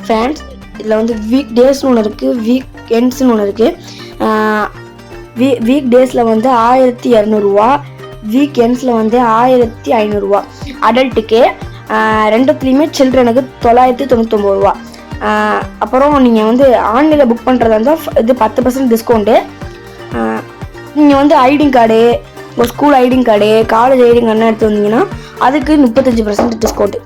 Friends, இதில் வந்து week டேஸ்னு ஒன்று இருக்குது, வீக் எண்ட்ஸ்னு ஒன்று இருக்குது. வீக் டேஸில் வந்து 1200 வீக் எண்ட்ஸில் வந்து 1500 அடல்ட்டுக்கு. ரெண்டுத்துலேயுமே சில்ட்ரனுக்கு 999. அப்புறம் நீங்கள் வந்து ஆன்லைனில் புக் பண்ணுறதா இருந்தால் இது 10% டிஸ்கவுண்ட்டு. நீங்கள் வந்து ஐடிங் கார்டு, உங்கள் ஸ்கூல் ஐடிங் கார்டு, காலேஜ் ஐடிங் கார்டுலாம் எடுத்து வந்தீங்கன்னா அதுக்கு 35% டிஸ்கவுண்ட்டு.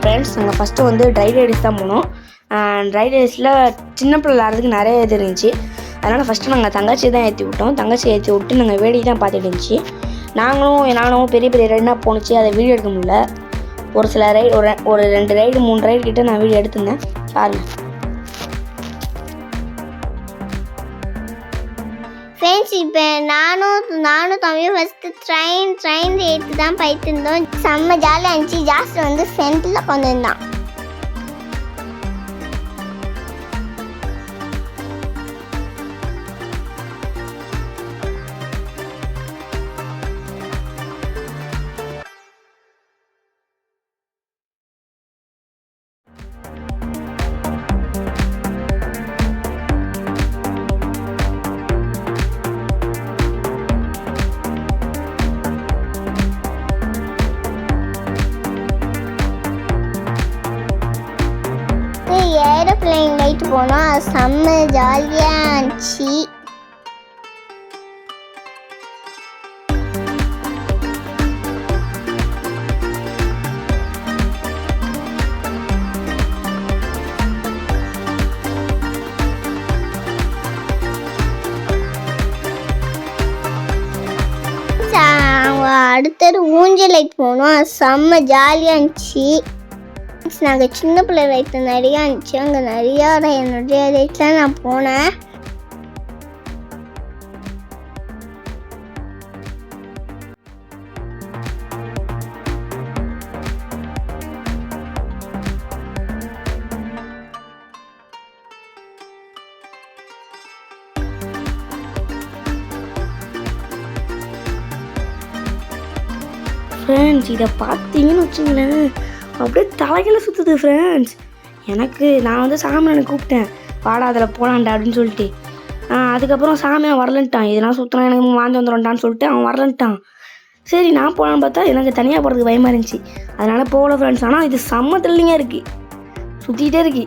ஃப்ரெண்ட்ஸ், நாங்கள் ஃபஸ்ட்டு வந்து ட்ரை ரைட்ஸ் தான் போனோம். ட்ரை ரைட்ஸில் சின்ன பிள்ளை விளாட்றதுக்கு நிறைய இது இருந்துச்சு. அதனால் ஃபஸ்ட்டு நாங்கள் தங்கச்சியை தான் ஏற்றி விட்டோம். தங்கச்சியை ஏற்றி விட்டு நாங்கள் வேடிக்கை தான் பார்த்துட்டு இருந்துச்சு. நானும் பெரிய பெரிய ரைடாக போணுச்சு, அதை வீடியோ எடுக்க முடியல. ஒரு சில ரைடு ஒரு 2 ரைடு 3 ரைடு கிட்டே நான் வீடியோ எடுத்திருந்தேன், பாருங்கள். ஃப்ரெண்ட்ஸ், இப்போ நானும் தம்பியும் ஃபஸ்ட்டு ட்ரெயின் ஏற்றி தான் போயிட்டு இருந்தோம். செம்ம ஜாலியாக இருந்துச்சு. ஜாஸ்தி வந்து சென்டரில் கொண்டு வந்தான். ஏரோப்ளேன் லைட் போனோம், அது செம்ம ஜாலியாக இருந்துச்சு. அடுத்தது ஊஞ்சல் லைட் போனோம், அது செம்ம ஜாலியாக இருந்துச்சு. நாங்கள் சின்ன பிள்ளை ரைட்டு நிறையா இருந்துச்சு, அங்கே என்னுடைய ரைட்லாம் நான் போனேன். ஃப்ரெண்ட்ஸ், இதை பார்த்தீங்கன்னு வச்சுங்களேன், அப்படியே தலைகளை சுற்றுது ஃப்ரெண்ட்ஸ். நான் வந்து சாமியானை கூப்பிட்டேன், வாடா அதில் போகலான்டா அப்படின்னு சொல்லிட்டு. அதுக்கப்புறம் சாமியான் வரலன்ட்டான். இதெல்லாம் சுற்றுறான், எனக்கு வாந்தி வந்துடும்டான்னு சொல்லிட்டு அவன் வரலன்ட்டான். சரி, நான் போகலான்னு பார்த்தா எனக்கு தனியாக போகிறதுக்கு பயமாக இருந்துச்சு, அதனால் போகல ஃப்ரெண்ட்ஸ். ஆனால் இது செம்ம த்ரில்லிங்காக இருக்குது, சுற்றிக்கிட்டே இருக்கு.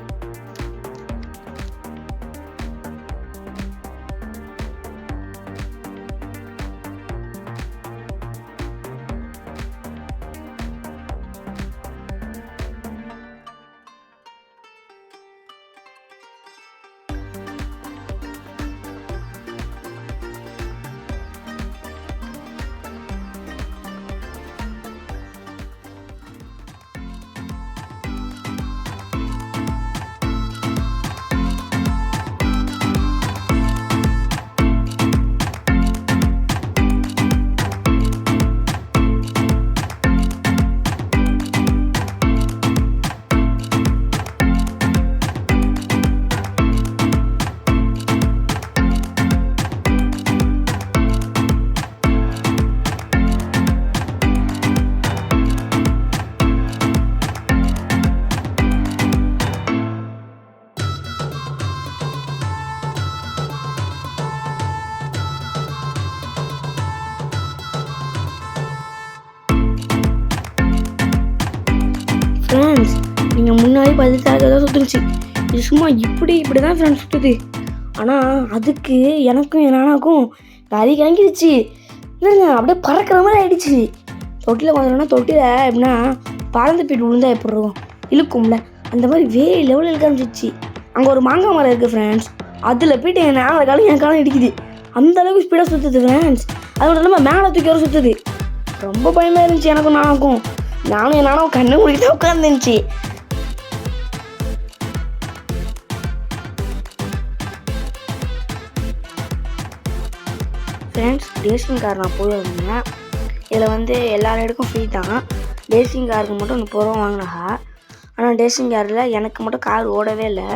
ஃப்ரெண்ட்ஸ், நீங்கள் முன்னாடி பார்த்து தான் சுற்றுச்சு. இது சும்மா இப்படி தான் ஃப்ரெண்ட்ஸ் சுற்றுது. ஆனால் அதுக்கு எனக்கும் என் நானாக்கும் கறி கலங்கிடுச்சு. இல்லைங்க, அப்படியே பறக்கிற மாதிரி ஆகிடுச்சு. தொட்டியில் கொஞ்சம்னா தொட்டியில் எப்படின்னா பறந்து போய்ட்டு விழுந்தா எப்படி இருக்கும், இழுக்கும்ல, அந்த மாதிரி வேறு லெவலில் இழுக்க ஆரம்பிச்சிச்சு. அங்கே ஒரு மாங்காய் மரம் இருக்குது ஃப்ரெண்ட்ஸ், அதில் போய்ட்டு என் காலம் இடிக்குது. அந்த அளவுக்கு ஸ்பீடாக சுற்றுது ஃப்ரெண்ட்ஸ். அதோட இல்லாமல் மேலே தூக்கி வர சுற்றுது. ரொம்ப பயமாக இருந்துச்சு எனக்கும் நானும் என் நானும் கண்ணு மூடிட்டு உட்காந்துருந்துச்சு. ஃப்ரெண்ட்ஸ் ரேசிங் கார் நான் போயிருந்தேன். இதில் வந்து எல்லா ரைடுக்கும் ஃப்ரீ தான். ரேசிங் காருக்கு மட்டும் 30 ரூபா வாங்கினாங்க. ஆனால் ரேசிங் காரில் எனக்கு மட்டும் கார் ஓடவே இல்லை.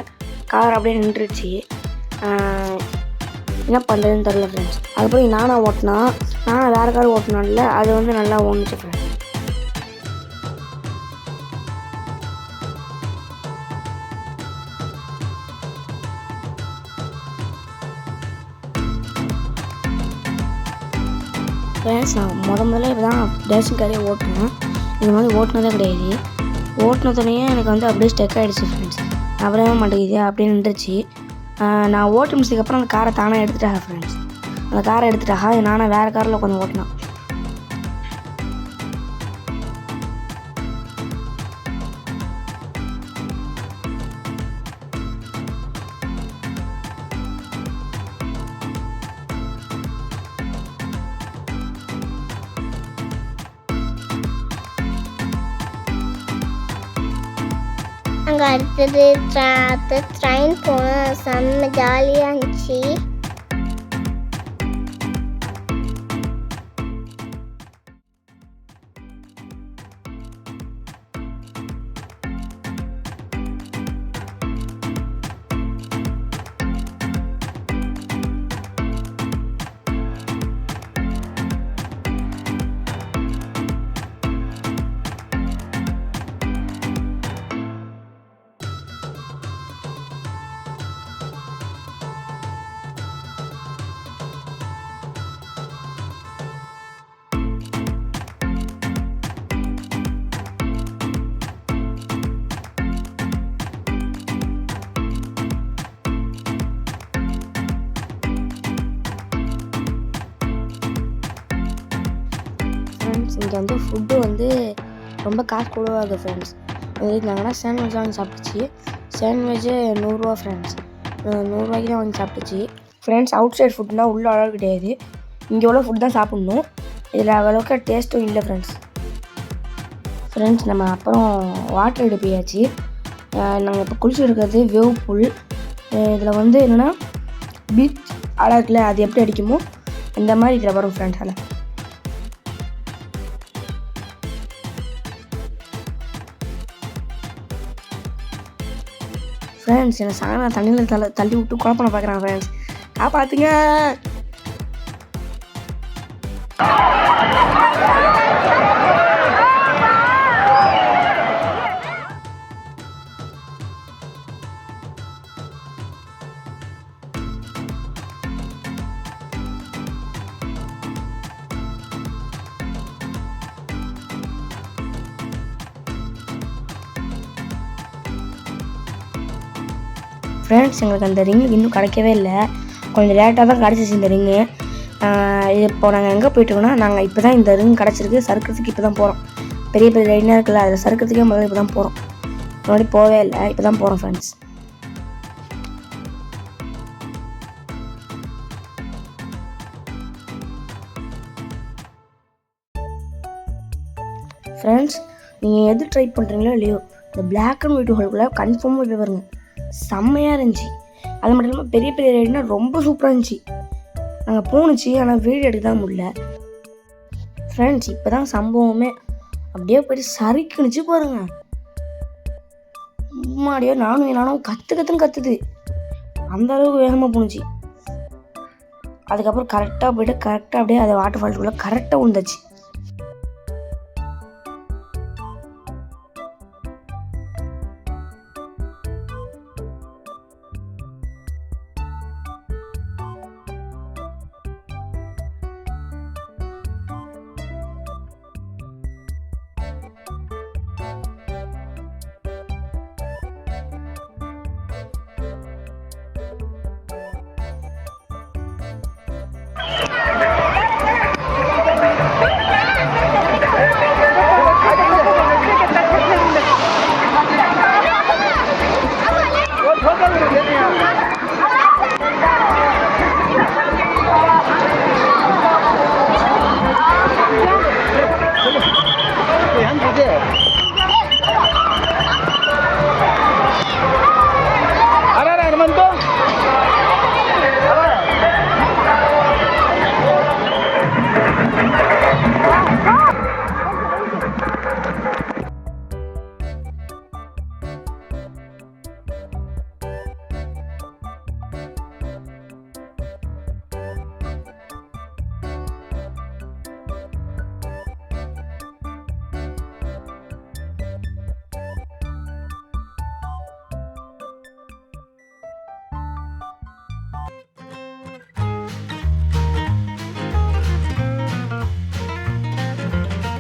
கார் அப்படியே நின்றுச்சு. என்ன பண்ணுறதுன்னு தெரில ஃப்ரெண்ட்ஸ். அதுக்கப்புறம் நானாக ஓட்டினா வேறு கார் ஓட்டினால அது வந்து நல்லா ஓணுச்சு ஃப்ரெண்ட்ஸ். ஃப்ரெண்ட்ஸ் நான் முதல்ல இப்போ தான் ரேசிங் காரே ஓட்டினேன். இது மாதிரி ஓட்டினதே கிடையாது. ஓட்டினதுனையே எனக்கு வந்து அப்படியே ஸ்டெக் ஆகிடுச்சு ஃப்ரெண்ட்ஸ். நவரவே மாட்டேங்குது அப்படியே நின்றுச்சு. நான் ஓட்டி முடிச்சதுக்கப்புறம் அந்த காரை தானே எடுத்துட்டாங்க ஃப்ரெண்ட்ஸ். அந்த காரை எடுத்துட்டாங்க. நானும் வேறு காரில் உட்காந்து ஓட்டினேன். அங்கே அடுத்தது ட்ரெயின் போனோம். செம்ம ஜாலியாக இருந்துச்சு. இங்கே வந்து ஃபுட்டு வந்து ரொம்ப காசு கூடவாக இருக்குது ஃப்ரெண்ட்ஸ். நாங்கன்னா சாண்ட்விச் வாங்கி சாப்பிட்டுச்சு. சாண்ட்விட்சு 100 ரூபா ஃப்ரெண்ட்ஸ். 100 ரூபாய்க்கு தான் வாங்கி சாப்பிட்டுச்சு ஃப்ரெண்ட்ஸ். அவுட் சைட் ஃபுட்னா உள்ள அளவு கிடையாது. இங்கே உள்ள ஃபுட் தான் சாப்பிட்ணும். இதில் அவ்வளோக்கா டேஸ்ட்டும் இல்லை ஃப்ரெண்ட்ஸ். நம்ம அப்புறம் வாட்டர் ரைடு போயாச்சு. நாங்கள் இப்போ குளிச்சுட்டு இருக்கிறது வேவ் பூல். இதில் வந்து என்னென்னா பீச் அலை இருக்குல்ல, அது எப்படி அடிக்குமோ அந்த மாதிரி இதில் வரும் ஃப்ரெண்ட்ஸ். அலை ஃப்ரெண்ட்ஸ் என்னை சாணா தண்ணியில் தள்ளி விட்டு குழப்பம் பார்க்குறான் ஃப்ரெண்ட்ஸ். காப்பாற்றுங்க. ஃப்ரெண்ட்ஸ் எங்களுக்கு அந்த ரிங்கு இன்னும் கிடைக்கவே இல்லை. கொஞ்சம் லேட்டாக தான் கிடச்சிச்சு இந்த ரிங்கு. இப்போ நாங்கள் எங்கே போயிட்டுருக்கோன்னா, நாங்கள் இப்போ தான் இந்த ரிங் கிடச்சிருக்கு. சறுக்கிறதுக்கு இப்போ தான் போகிறோம். பெரிய பெரிய ரைடாக இருக்குல்ல, அதில் சறுக்கிறதுக்கே முதல்ல இப்போ தான் போகிறோம். முன்னாடி போகவே இல்லை, இப்போ தான் போகிறோம் ஃப்ரெண்ட்ஸ். ஃப்ரெண்ட்ஸ் நீங்கள் எது ட்ரை பண்ணுறீங்களோ இல்லையோ, இந்த பிளாக் அண்ட் ஒயிட் ஹோல்குள்ளே கன்ஃபார்மாக போய் பாருங்க. செம்மையாக இருந்துச்சு. அது மட்டும் இல்லாமல் பெரிய பெரிய ரைடுனா ரொம்ப சூப்பராக இருந்துச்சு. நாங்கள் போணுச்சு, ஆனால் வீடியோ எடுக்க தான் முடியல ஃப்ரெண்ட்ஸ். இப்போ தான் சம்பவமே. அப்படியே போய்ட்டு சறுக்கிணுச்சு பாருங்க. முன்னாடியோ நானும் கற்றுது. அந்த அளவுக்கு வேகமாக போணுச்சு. அதுக்கப்புறம் கரெக்டாக போய்ட்டு அப்படியே அதை வாட்டர் ஃபால்ஸுக்குள்ளே கரெக்டாக விழுந்துச்சு.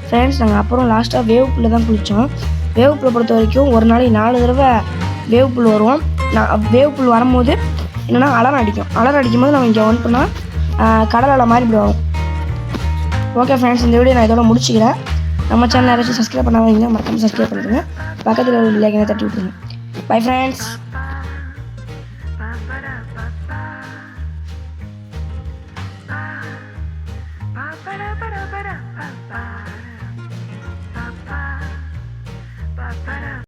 ஃப்ரெண்ட்ஸ் நாங்கள் அப்புறம் லாஸ்ட்டாக வேவ் புல்ல தான் குளித்தோம். வேவ் புல்லை பொறுத்த வரைக்கும் ஒரு நாளைக்கு 4 தடவை வேவ் புல் வரும். வேவ் புல் வரும்போது என்னென்னா அலரம் அடிக்கும்போது நம்ம இங்கே வந்துட்டோம்னா கடல் அலை மாதிரி இப்படி வரும். ஓகே ஃப்ரெண்ட்ஸ், இந்த வீடியோ நான் இதோட முடிச்சுக்கிறேன். நம்ம சேனல் யாராச்சும் சப்ஸ்கிரைப் பண்ணாதீங்க, மறக்காமல் சப்ஸ்கிரைப் பண்ணிடுங்க. பக்கத்தில் ஒரு லைக்கை தட்டி விட்டுருங்க. Bye friends.